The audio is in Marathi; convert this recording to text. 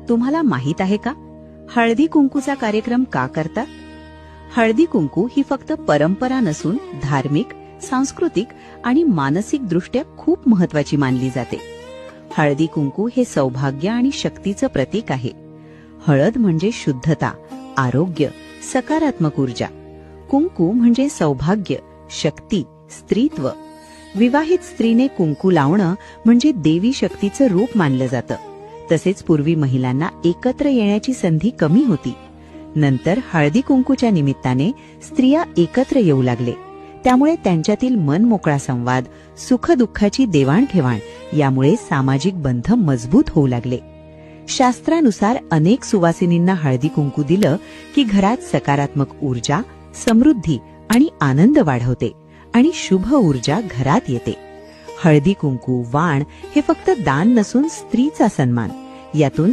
तुम्हाला माहित आहे का, हळदी कुंकूचा कार्यक्रम का करतात? हळदी कुंकू ही फक्त परंपरा नसून धार्मिक, सांस्कृतिक आणि मानसिक दृष्ट्या खूप महत्वाची मानली जाते. हळदी कुंकू हे सौभाग्य आणि शक्तीचं प्रतीक आहे. हळद म्हणजे शुद्धता, आरोग्य, सकारात्मक ऊर्जा. कुंकू म्हणजे सौभाग्य, शक्ती, स्त्रीत्व. विवाहित स्त्रीने कुंकू लावणं म्हणजे देवी शक्तीचं रूप मानलं जातं. तसेच पूर्वी महिलांना एकत्र येण्याची संधी कमी होती. नंतर हळदी कुंकूच्या निमित्ताने स्त्रिया एकत्र येऊ लागले. त्यामुळे त्यांच्यातील मनमोकळा संवाद, सुखदुःखाची देवाणघेवाण यामुळे सामाजिक बंध मजबूत होऊ लागले. शास्त्रानुसार अनेक सुवासिनींना हळदी कुंकू दिलं की घरात सकारात्मक ऊर्जा, समृद्धी आणि आनंद वाढवते आणि शुभ ऊर्जा घरात येते. हळदी कुंकू, वाण हे फक्त दान नसून स्त्रीचा सन्मान. यातून